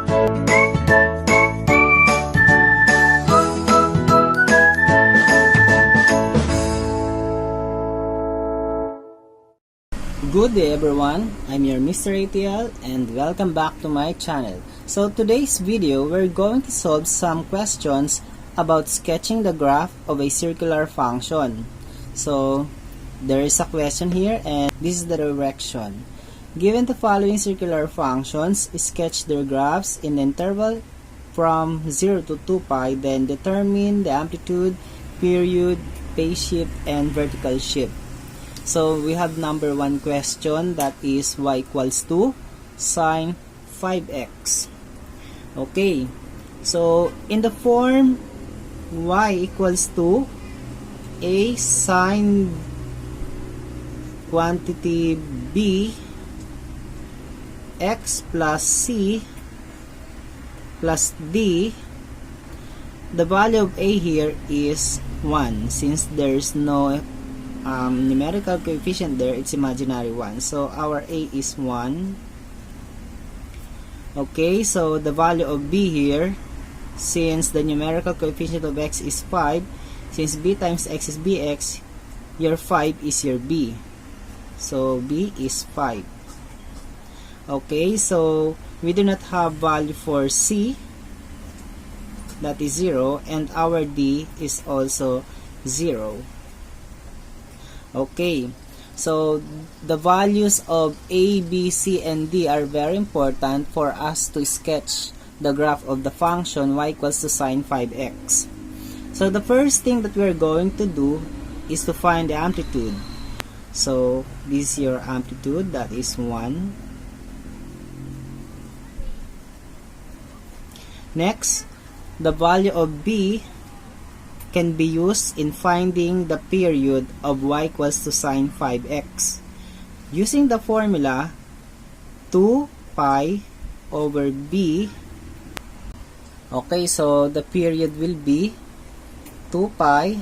Good day everyone, I'm your Mr. ATL and welcome back to my channel. So today's video, we're going to solve some questions about sketching the graph of a circular function. So there is a question here and this is the direction. Given the following circular functions, sketch their graphs in the interval from 0 to 2 pi, then determine the amplitude, period, phase shift, and vertical shift. So we have number 1 question, that is y equals to sine 5x. Okay, so in the form y equals to a sine quantity b x plus c plus d, the value of a here is 1 since there is no numerical coefficient there, it's imaginary 1. So our a is 1. Okay, so the value of b here, since the numerical coefficient of x is 5, since b times x is bx, your 5 is your b. So b is 5. Okay, so we do not have value for c, that is 0, and our d is also 0. Okay, so the values of a, b, c, and d are very important for us to sketch the graph of the function y equals to sine 5x. So the first thing that we're going to do is to find the amplitude. So this is your amplitude, that is 1. Next, the value of b can be used in finding the period of y equals to sine 5x. Using the formula 2 pi over b, okay, so the period will be 2 pi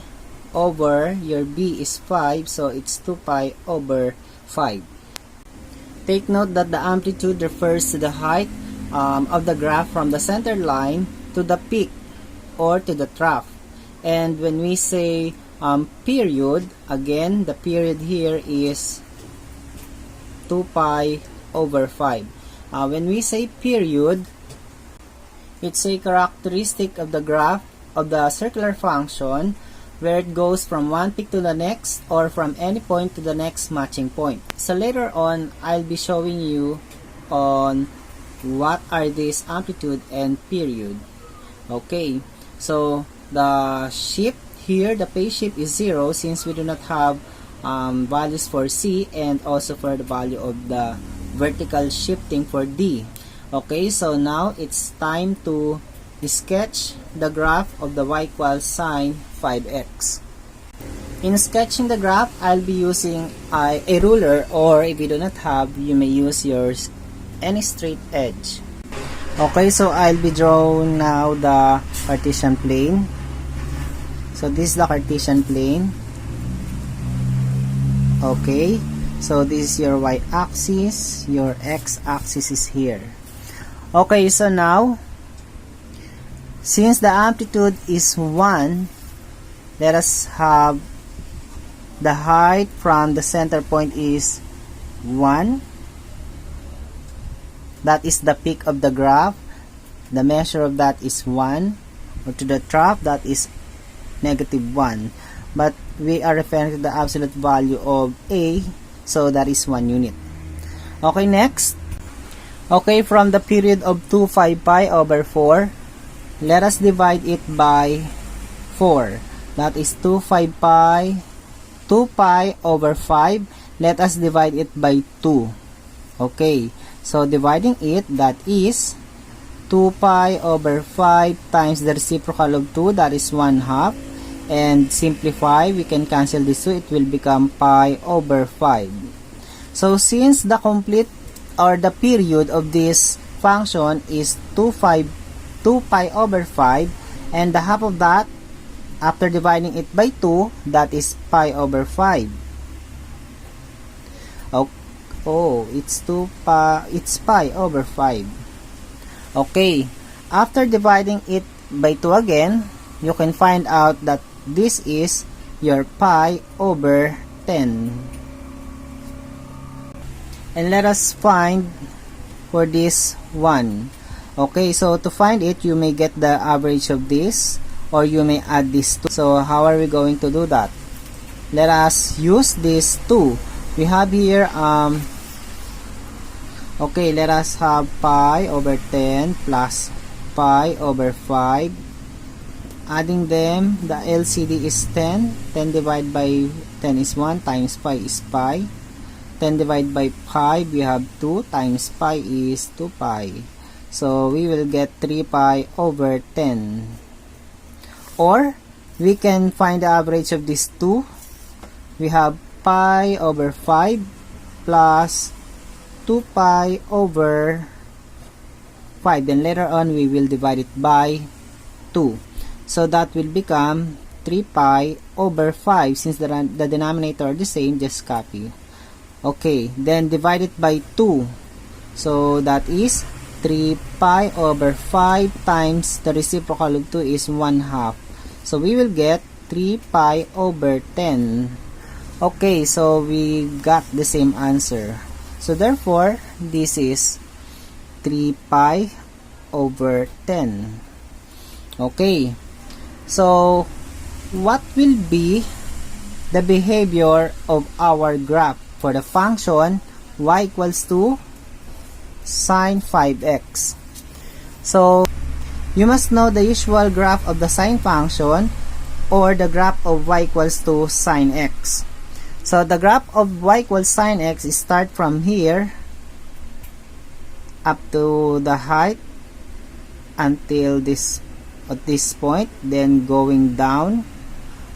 over your b is 5, so it's 2 pi over 5. Take note that the amplitude refers to the height of the graph from the center line to the peak or to the trough. And when we say period, again, the period here is 2 pi over 5. When we say period, it's a characteristic of the graph of the circular function where it goes from one peak to the next or from any point to the next matching point. So later on, I'll be showing you on what are these amplitude and period. Okay, so the shift here, the phase shift is 0 since we do not have values for c and also for the value of the vertical shifting for d. Okay, so now it's time to sketch the graph of the y equals sine 5x. In sketching the graph, I'll be using a ruler, or if you do not have, you may use any straight edge. Okay, so I'll be drawing now the Cartesian plane. So this is the Cartesian plane. Okay, so this is your y-axis, your x-axis is here. Okay, so now, since the amplitude is 1, let us have the height from the center point is 1. That is the peak of the graph. The measure of that is 1. Or to the trough, that is -1. But we are referring to the absolute value of a, so that is 1 unit. Okay, next. Okay, from the period of 2 pi over 4, let us divide it by 4. That is 2 pi over 5. Let us divide it by 2. Okay, so dividing it, that is 2 pi over 5 times the reciprocal of 2, that is 1/2. And simplify, we can cancel this 2, it will become pi over 5. So since the complete or the period of this function is 2 pi over 5, and the half of that, after dividing it by 2, that is pi over 5. Oh, it's pi over 5. Okay, after dividing it by 2 again, you can find out that this is your pi over 10. And let us find for this one. Okay, so to find it, you may get the average of this, or you may add this 2. So how are we going to do that? Let us use this 2. We have here, okay, let us have pi over 10 plus pi over 5. Adding them, the LCD is 10. 10 divided by 10 is 1, times pi is pi. 10 divided by 5, we have 2, times pi is 2 pi. So we will get 3 pi over 10. Or, we can find the average of these 2. We have pi over 5 plus 2 pi over 5. Then later on, we will divide it by 2. So that will become 3 pi over 5. Since the denominator are the same, just copy. Okay, then divide it by 2. So that is 3 pi over 5 times the reciprocal of 2 is 1/2. So we will get 3 pi over 10. Okay, so we got the same answer. So therefore, this is 3 pi over 10. Okay, so what will be the behavior of our graph for the function y equals to sine 5x? So you must know the usual graph of the sine function, or the graph of y equals to sine x. So the graph of y equals sine x is start from here up to the height until this at this point, then going down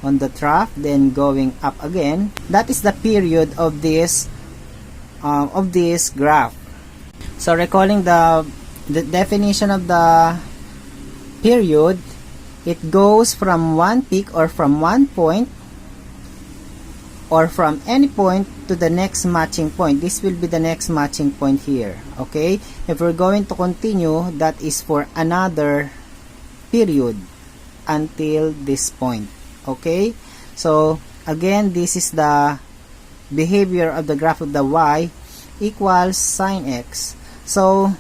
on the trough, then going up again. That is the period of this graph. So recalling the definition of the period, it goes from one peak or from one point or from any point to the next matching point. This will be the next matching point here. Okay, if we're going to continue, that is for another period until this point. Okay, so again, this is the behavior of the graph of the y equals sine x. So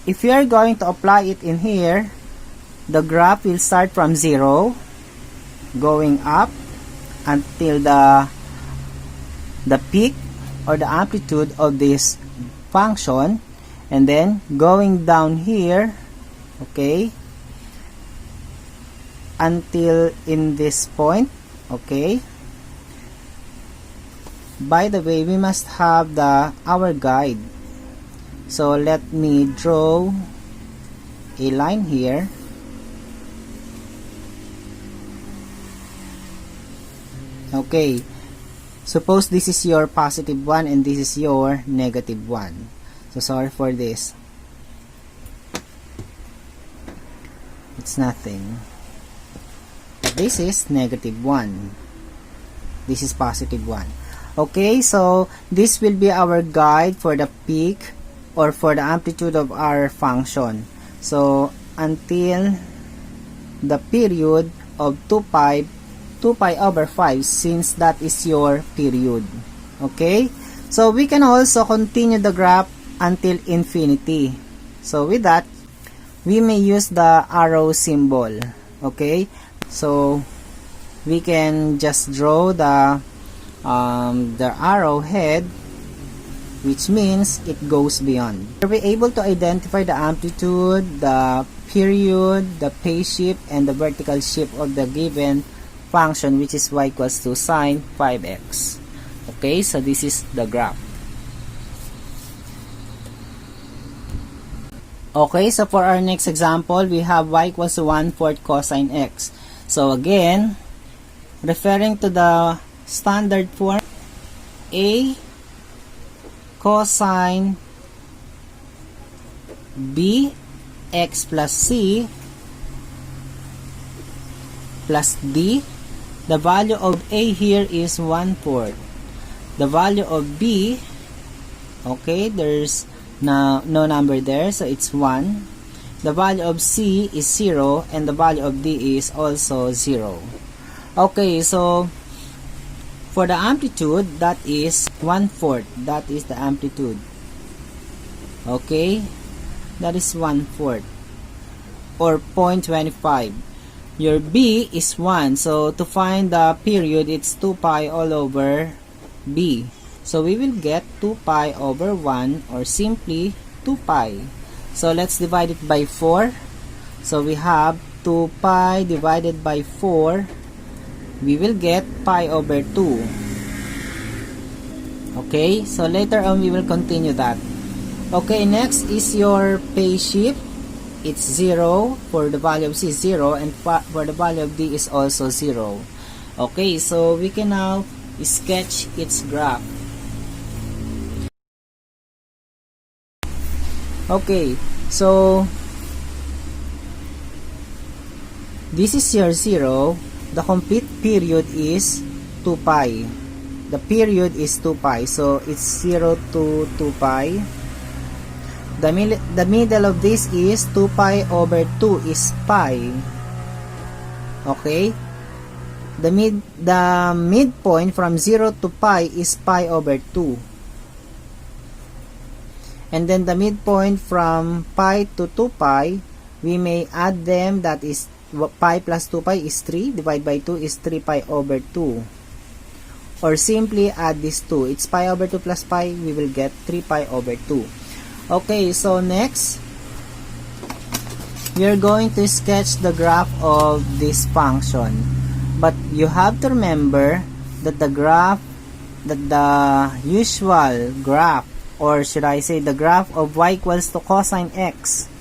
if you are going to apply it in here, the graph will start from 0 going up until the peak or the amplitude of this function, and then going down here, okay, until in this point. Okay, by the way, we must have our guide. So let me draw a line here. Okay, suppose this is your positive 1 and this is your negative 1. So sorry for this. It's nothing. This is negative 1. This is positive 1. Okay, so this will be our guide for the peak or for the amplitude of our function. So until the period of 2 pi over 5, since that is your period. Okay, so we can also continue the graph until infinity. So with that, we may use the arrow symbol. Okay, so we can just draw the arrowhead, which means it goes beyond. We're able to identify the amplitude, the period, the phase shift, and the vertical shift of the given function, which is y equals to sine 5x. Okay, so this is the graph. Okay, so for our next example, we have y equals to 1/4 cosine x. So again, referring to the standard form, a cosine b x plus c plus d. The value of a here is 1/4. The value of b, okay, there's Now, no number there, so it's 1. The value of C is 0, and the value of D is also 0. Okay, so for the amplitude, that is 1/4. That is the amplitude. Okay, that is 1/4 or 0.25. Your B is 1, so to find the period, it's 2 pi all over B. So we will get 2 pi over 1, or simply 2 pi. So let's divide it by 4. So we have 2 pi divided by 4. We will get pi over 2. Okay, so later on we will continue that. Okay, next is your phase shift. It's 0 for the value of C is 0, and for the value of D is also 0. Okay, so we can now sketch its graph. Okay, so this is your 0. The complete period is 2 pi. The period is 2 pi, so it's 0 to 2 pi. The middle of this is 2 pi over 2 is pi. Okay, the midpoint from 0 to pi is pi over 2. And then the midpoint from pi to 2 pi, we may add them, that is pi plus 2 pi is 3, divided by 2 is 3 pi over 2. Or simply add these 2, it's pi over 2 plus pi, we will get 3 pi over 2. Okay, so next, we are going to sketch the graph of this function. But you have to remember that the usual graph, or should I say the graph of y equals to cosine x,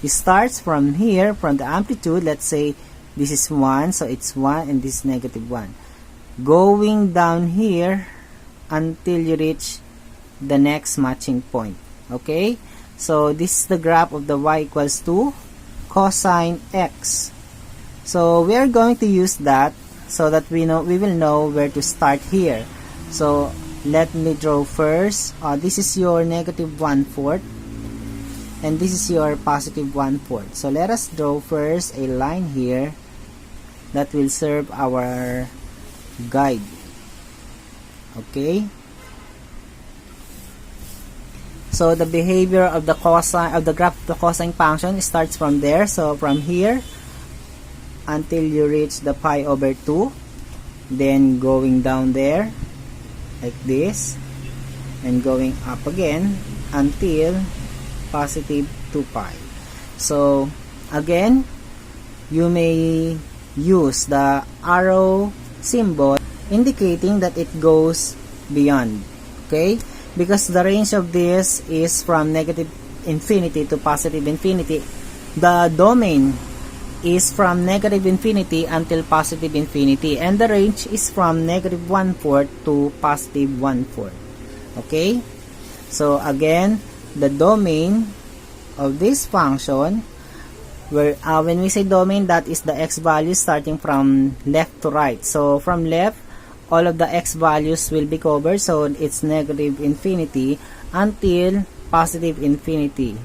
it starts from here, from the amplitude. Let's say this is 1, so it's 1, and this is negative 1. Going down here until you reach the next matching point. Okay, so this is the graph of the y equals to cosine x. So we are going to use that so that we will know where to start here. So let me draw first. This is your negative 1/4, and this is your positive 1/4. So let us draw first a line here that will serve our guide. Okay, so the behavior of the cosine of the graph of the cosine function starts from there. So from here until you reach the pi over 2, then going down there like this, and going up again until positive 2 pi. So again, you may use the arrow symbol indicating that it goes beyond. Okay, because the range of this is from negative infinity to positive infinity. The domain is from negative infinity until positive infinity, and the range is from negative 1/4 to positive 1/4. Okay, so again, the domain of this function, where when we say domain, that is the x values starting from left to right. So from left, all of the x values will be covered, so it's negative infinity until positive infinity.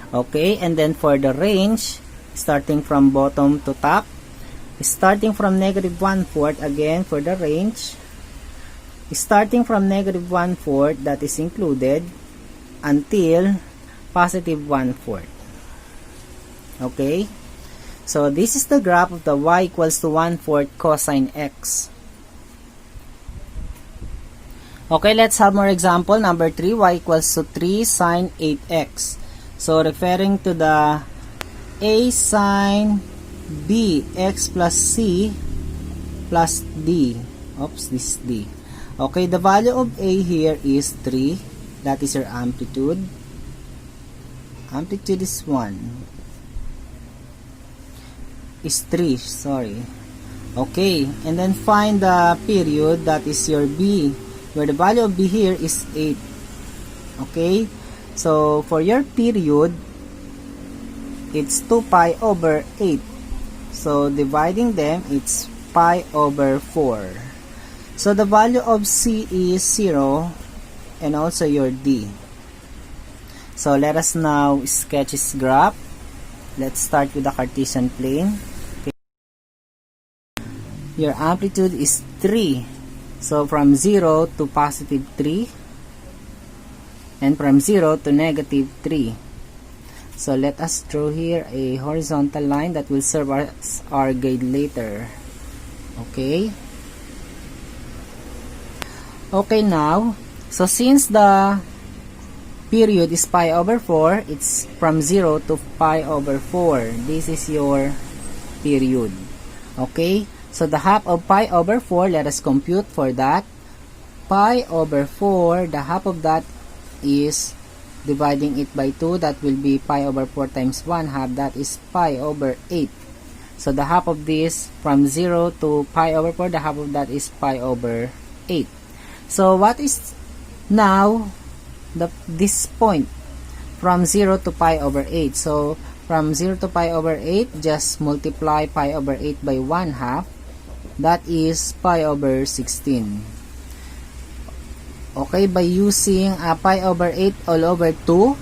Okay, and then for the range, starting from bottom to top, starting from negative 1/4, again for the range, starting from negative 1/4, that is included, until positive 1/4. Okay, so this is the graph of the y equals to 1/4 cosine x. Okay, let's have more example. Number 3, y equals to 3 sine 8x. So referring to the a sine b x plus c plus d. Oops, this is d. Okay, the value of a here is 3. That is your amplitude. Amplitude is 1. Is 3, sorry. Okay, and then find the period, that is your b, where the value of b here is 8. Okay, so for your period, it's 2 pi over 8. So dividing them, it's pi over 4. So the value of c is 0, and also your D. So let us now sketch its graph. Let's start with the Cartesian plane. Okay. Your amplitude is 3. So from 0 to positive 3 and from 0 to negative 3. So let us draw here a horizontal line that will serve as our guide later. Okay. Okay, now, so since the period is pi over 4, it's from 0 to pi over 4. This is your period. Okay, so the half of pi over 4, let us compute for that. Pi over 4, the half of that is dividing it by 2, that will be pi over 4 times 1 half, that is pi over 8. So the half of this from 0 to pi over 4, the half of that is pi over 8. So what is now this point from 0 to pi over 8? So from 0 to pi over 8, just multiply pi over 8 by 1 half. That is pi over 16. Okay, by using pi over 8 all over 2,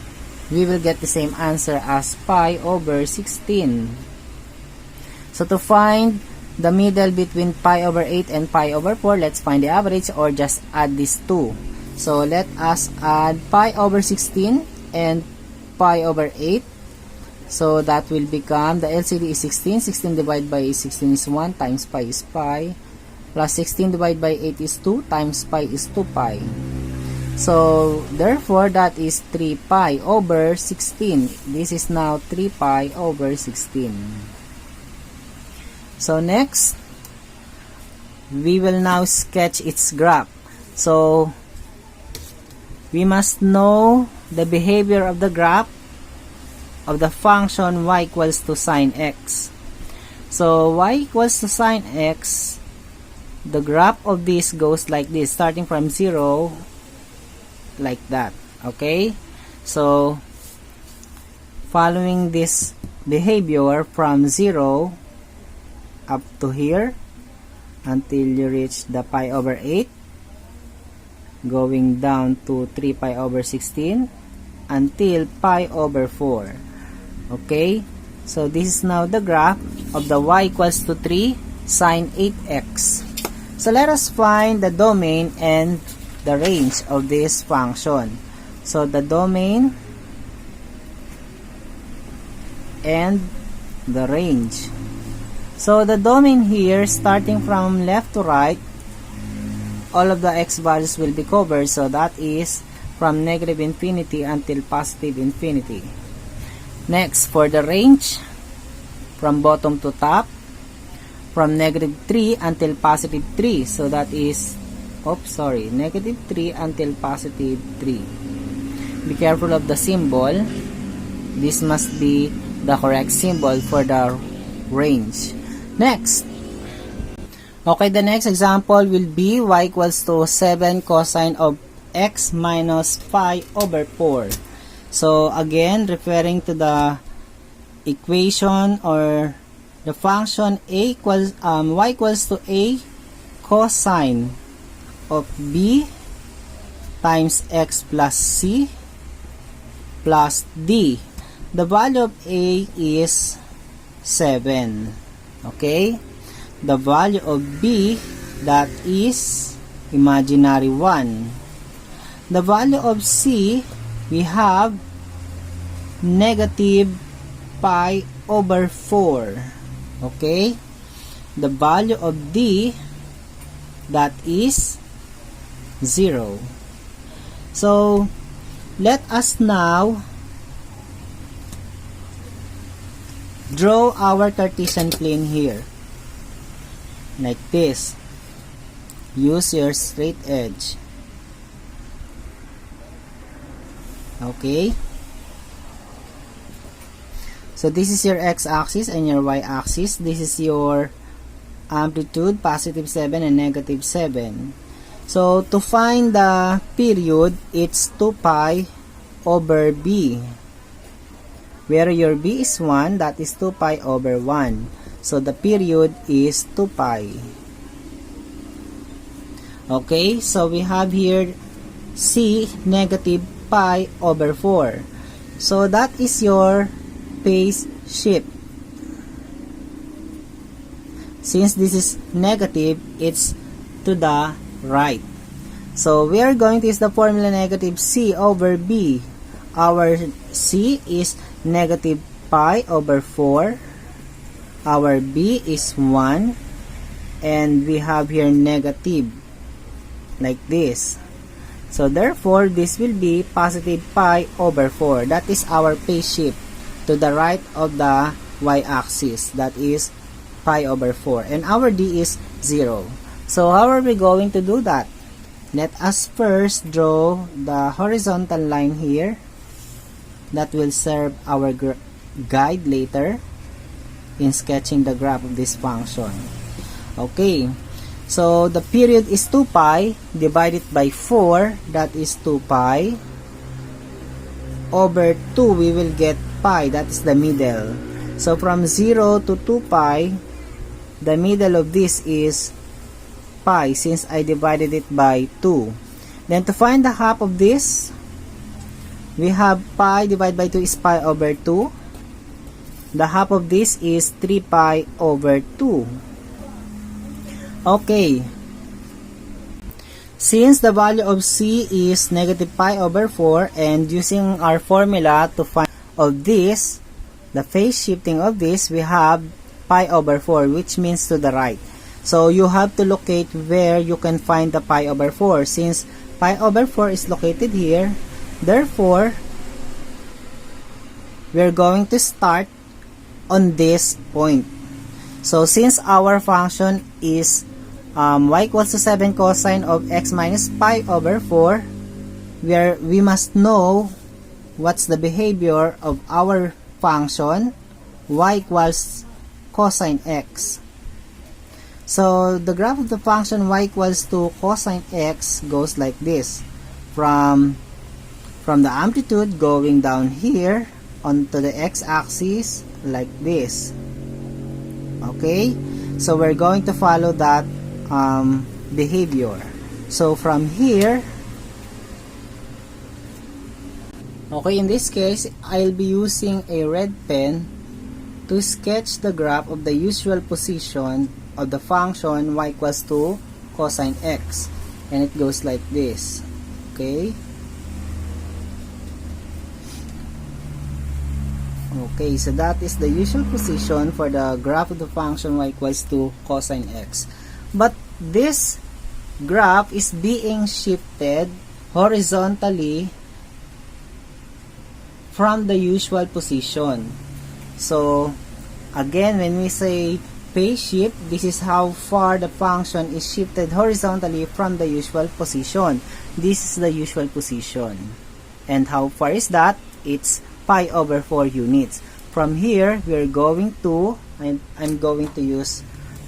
we will get the same answer as pi over 16. So to find the middle between pi over 8 and pi over 4, let's find the average or just add these two. So let us add pi over 16 and pi over 8. So that will become, the LCD is 16. 16 divided by 16 is 1, times pi is pi. Plus 16 divided by 8 is 2, times pi is 2 pi. So therefore that is 3 pi over 16. This is now 3 pi over 16. So next, we will now sketch its graph. So we must know the behavior of the graph of the function y equals to sine x. So y equals to sine x, the graph of this goes like this, starting from 0, like that. Okay? So following this behavior from 0 up to here until you reach the pi over 8, going down to 3 pi over 16 until pi over 4. Okay, so this is now the graph of the y equals to 3 sine 8x. So let us find the domain and the range of this function. So the domain and the range. So the domain here, starting from left to right, all of the x values will be covered. So that is from negative infinity until positive infinity. Next, for the range, from bottom to top, from negative 3 until positive 3. So that is, negative 3 until positive 3. Be careful of the symbol. This must be the correct symbol for the range. Next. Okay, the next example will be y equals to 7 cosine of x minus pi over 4. So again, referring to the equation or the function y equals to a cosine of b times x plus c plus d. The value of a is 7. Okay? The value of b, that is imaginary 1. The value of c, we have negative pi over 4. Okay? The value of d, that is 0. So let us now draw our Cartesian plane here. Like this. Use your straight edge. Okay? So this is your x-axis and your y-axis. This is your amplitude, positive 7 and negative 7. So to find the period, it's 2 pi over b. Where your b is 1, that is 2 pi over 1. So the period is 2 pi. Okay, so we have here c negative pi over 4. So that is your phase shift. Since this is negative, it's to the right. So we are going to use the formula negative c over b. Our c is negative pi over 4. Our b is 1. And we have here negative, like this. So therefore, this will be positive pi over 4. That is our phase shift to the right of the y-axis. That is pi over 4. And our d is 0. So how are we going to do that? Let us first draw the horizontal line here. That will serve our guide later in sketching the graph of this function. Okay. So the period is 2 pi divided by 4. That is 2 pi. Over 2 we will get pi. That is the middle. So from 0 to 2 pi, the middle of this is pi since I divided it by 2. Then to find the half of this, we have pi divided by 2 is pi over 2. The half of this is 3 pi over 2. Okay. Since the value of c is negative pi over 4 and using our formula to find of this, the phase shifting of this, we have pi over 4, which means to the right. So you have to locate where you can find the pi over 4. Since pi over 4 is located here, therefore, we're going to start on this point. So since our function is y equals to 7 cosine of x minus pi over 4, we must know what's the behavior of our function y equals cosine x. So the graph of the function y equals to cosine x goes like this. From the amplitude going down here onto the x-axis like this. Okay? So we're going to follow that behavior. So from here, okay, in this case, I'll be using a red pen to sketch the graph of the usual position of the function y equals to cosine x. And it goes like this. Okay? Okay, so that is the usual position for the graph of the function y equals to cosine x. But this graph is being shifted horizontally from the usual position. So, again, when we say phase shift, this is how far the function is shifted horizontally from the usual position. This is the usual position. And how far is that? It's pi over 4 units. From here, we're going to, I'm going to use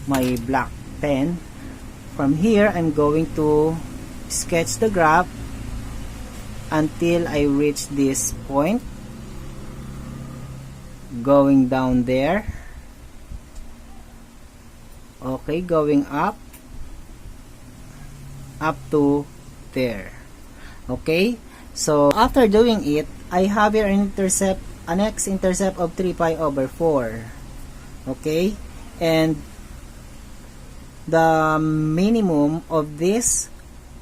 my black pen. From here, I'm going to sketch the graph until I reach this point. Going down there. Okay, going up to there. Okay, so after doing it, I have here an x-intercept of 3 pi over 4. Okay, and the minimum of this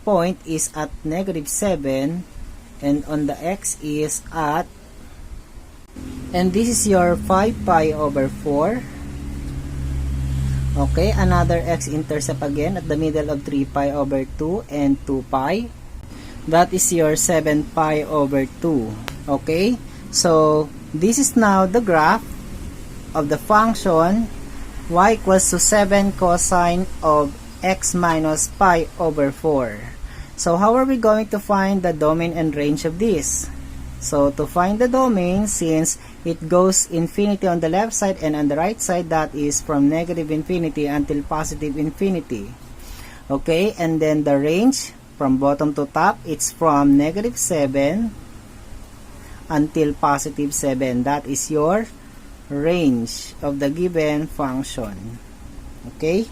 point is at negative 7, and on the x is at, and this is your 5 pi over 4. Okay, another x-intercept again at the middle of 3 pi over 2 and 2 pi. That is your 7 pi over 2. Okay, so this is now the graph of the function y equals to 7 cosine of x minus pi over 4. So how are we going to find the domain and range of this? So to find the domain, since it goes infinity on the left side and on the right side, that is from negative infinity until positive infinity. Okay, and then the range from bottom to top, it's from negative 7 until positive 7. That is your range of the given function. Okay?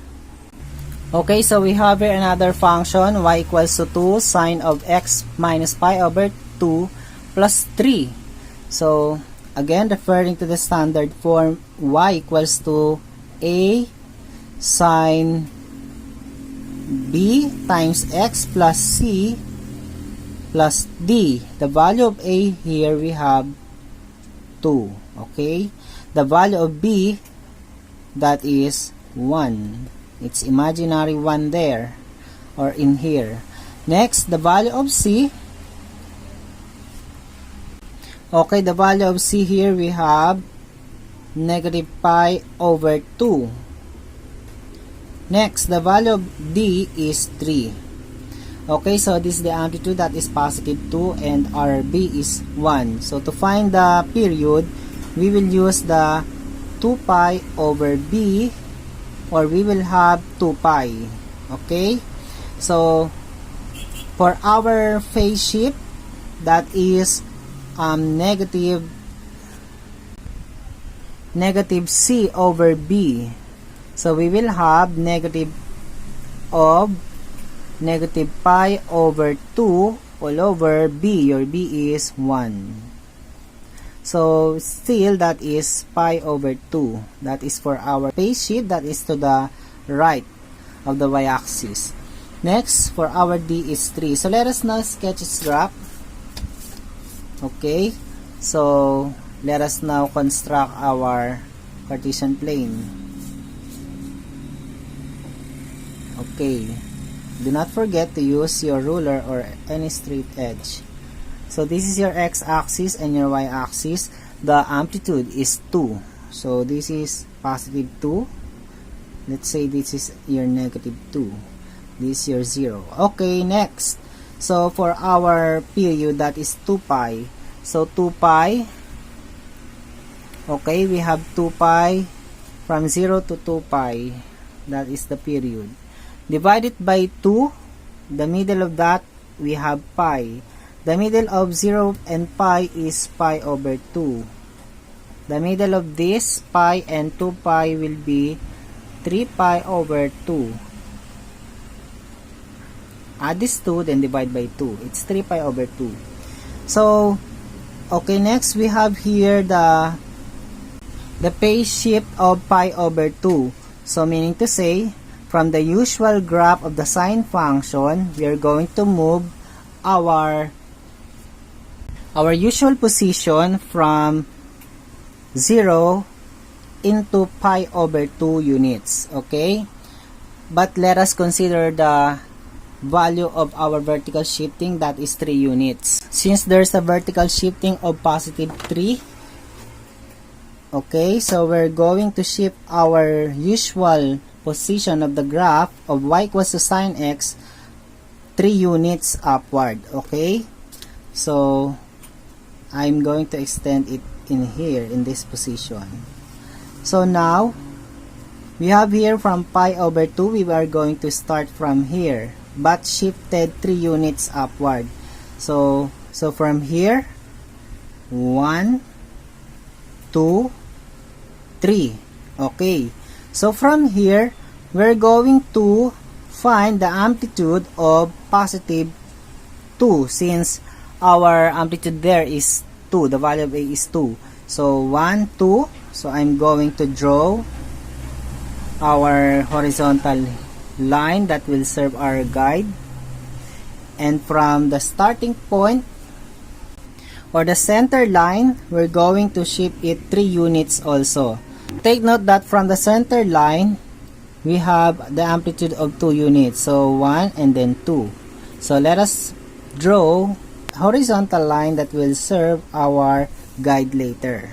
Okay, so we have here another function, y equals to 2 sine of x minus pi over 2 plus 3. So, again, referring to the standard form, y equals to a sine b times x plus c plus d. The value of a here we have 2. Okay? The value of b, that is 1. It's imaginary 1 there or in here. Next, the value of c. Okay, the value of c here we have negative pi over 2. Next, the value of d is 3. Okay, so this is the amplitude, that is positive 2, and our b is 1. So to find the period, we will use the 2 pi over b, or we will have 2 pi. Okay, so for our phase shift, that is negative c over b. So we will have negative pi over 2 all over b. Your b is 1. So still, that is pi over 2. That is for our phase shift, that is to the right of the y-axis. Next, for our d is 3. So let us now sketch its graph. Okay, so let us now construct our Cartesian plane. Okay, do not forget to use your ruler or any straight edge. So this is your x-axis and your y-axis. The amplitude is 2. So this is positive 2. Let's say this is your negative 2. This is your 0. Okay, next. So for our period, that is 2 pi. So 2 pi. Okay, we have 2 pi from 0 to 2 pi. That is the period. Divided by 2. The middle of that, we have pi. The middle of 0 and pi is pi over 2. The middle of this, pi and 2 pi, will be 3 pi over 2. Add this 2, then divide by 2. It's 3 pi over 2. So, okay, next we have here the phase shift of pi over 2. So, meaning to say, from the usual graph of the sine function, we are going to move our usual position from 0 into pi over 2 units. Okay? But let us consider the value of our vertical shifting, that is 3 units. Since there's a vertical shifting of positive 3, okay, so we're going to shift our usual position of the graph of y equals to sine x 3 units upward. Okay? So I'm going to extend it in here, in this position. So now, we have here from pi over 2, we are going to start from here, but shifted 3 units upward. So from here, 1, 2, 3. Okay. So from here, we're going to find the amplitude of positive 2, since our amplitude there is 2. The value of a is 2. So 1, 2. So I'm going to draw our horizontal line that will serve our guide. And from the starting point or the center line, we're going to shift it 3 units also. Take note that from the center line, we have the amplitude of 2 units. So 1 and then 2. So let us draw horizontal line that will serve our guide later.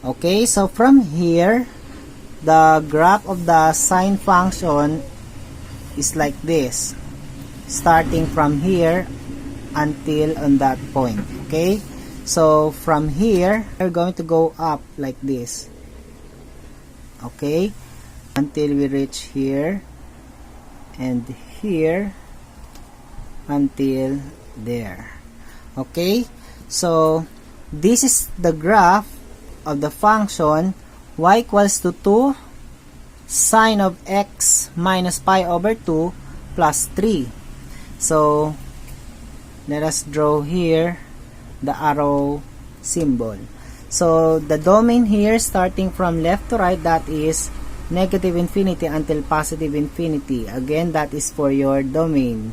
Okay, so from here, the graph of the sine function is like this, starting from here until on that point. Okay, so from here, we're going to go up like this. Okay, until we reach here and here until there. Okay, so this is the graph of the function y equals to 2 sine of x minus pi over 2 plus 3. So, let us draw here the arrow symbol. So, the domain here, starting from left to right, that is negative infinity until positive infinity. Again, that is for your domain.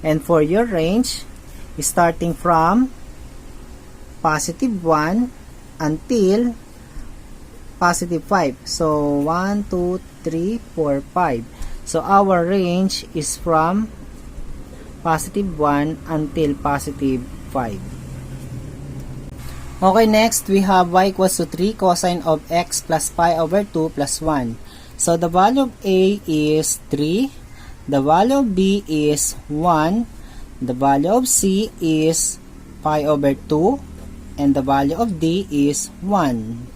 And for your range, starting from positive 1 until positive 5. So, 1, 2, 3, 4, 5. So, our range is from positive 1 until positive 5. Okay, next we have y equals to 3 cosine of x plus pi over 2 plus 1. So, the value of a is 3, the value of b is 1, the value of c is pi over 2, and the value of d is 1.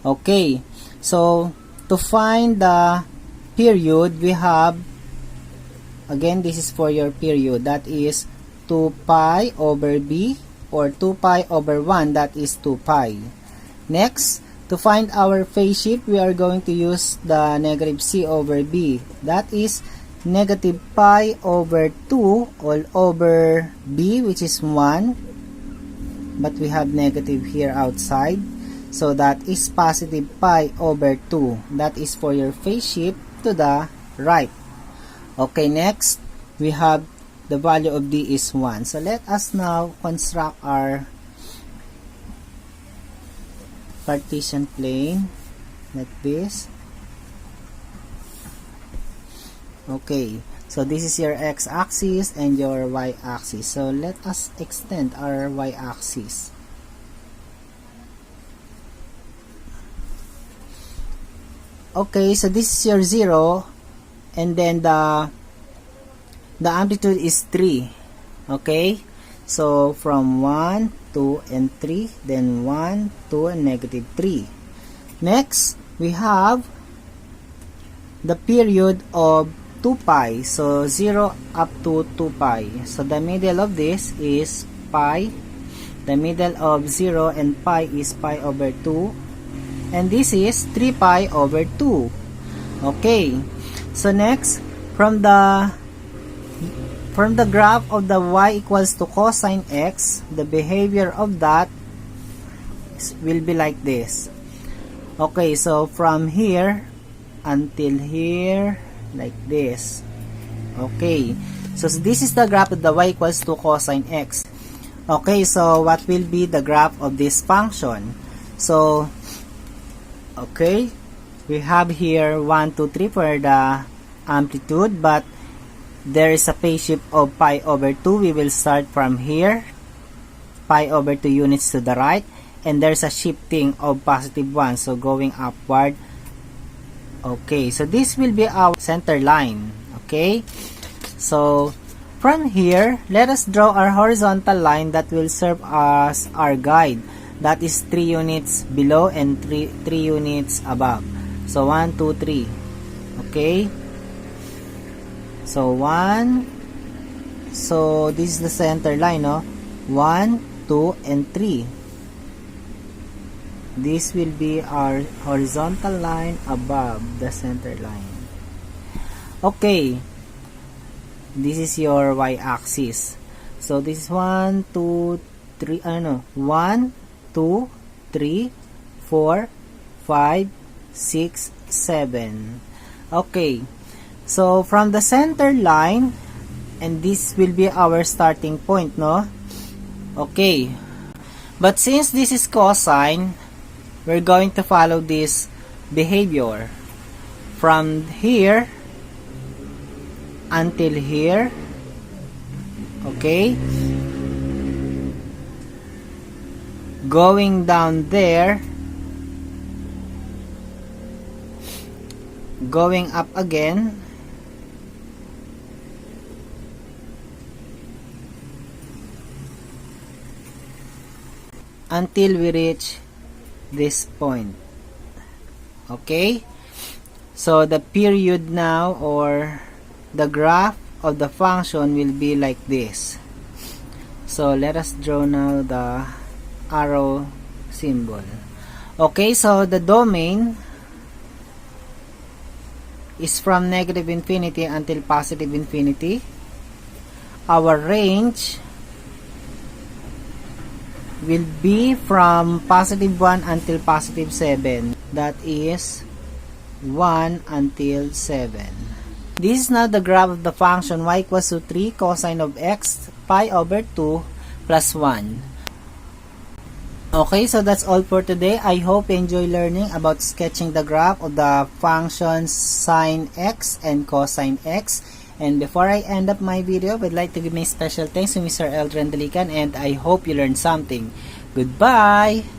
Okay, so to find the period, we have, again, this is for your period, that is 2 pi over b, or 2 pi over 1, that is 2 pi. Next, to find our phase shift, we are going to use the negative c over b. That is negative pi over 2 all over b, which is 1. But we have negative here outside. So that is positive pi over 2. That is for your phase shift to the right. Okay, next, we have the value of d is 1. So let us now construct our Cartesian plane like this. Okay, so this is your x-axis and your y-axis. So let us extend our y-axis. Okay, so this is your 0, and then the amplitude is 3. Okay, so from 1, 2, and 3, then 1, 2, and negative 3. Next, we have the period of 2 pi. So 0 up to 2 pi. So the middle of this is pi. The middle of 0 and pi is pi over 2. And this is 3 pi over 2. Okay, so next, from the graph of the y equals to cosine x, the behavior of that will be like this. Okay, so from here until here, like this. Okay, so this is the graph of the y equals to cosine x. Okay, so what will be the graph of this function? So, okay, we have here 1, 2, 3 for the amplitude, but there is a phase shift of pi over 2. We will start from here, pi over 2 units to the right, and there's a shifting of positive 1, so going upward. Okay, so this will be our center line. Okay, so from here, let us draw our horizontal line that will serve as our guide. That is 3 units below and 3 units above. So 1, 2, 3. Okay, so 1, so this is the center line, no? 1, 2, and 3. This will be our horizontal line above the center line. Okay, this is your y-axis. So this is 1, 2, 3, 1, 2, 3, 4, 5, 6, 7. Okay, so from the center line, and this will be our starting point, no? Okay, but since this is cosine, we're going to follow this behavior from here until here. Okay, going down there, going up again, until we reach this point. Okay, so the period now, or the graph of the function, will be like this. So let us draw now the arrow symbol. Okay, so the domain is from negative infinity until positive infinity. Our range will be from positive 1 until positive 7. That is 1 until 7. This is now the graph of the function y equals to 3 cosine of x pi over 2 plus 1. Okay, so that's all for today. I hope you enjoy learning about sketching the graph of the functions sine x and cosine x. And before I end up my video, I'd like to give my special thanks to Mr. Eldren Delican, and I hope you learned something. Goodbye!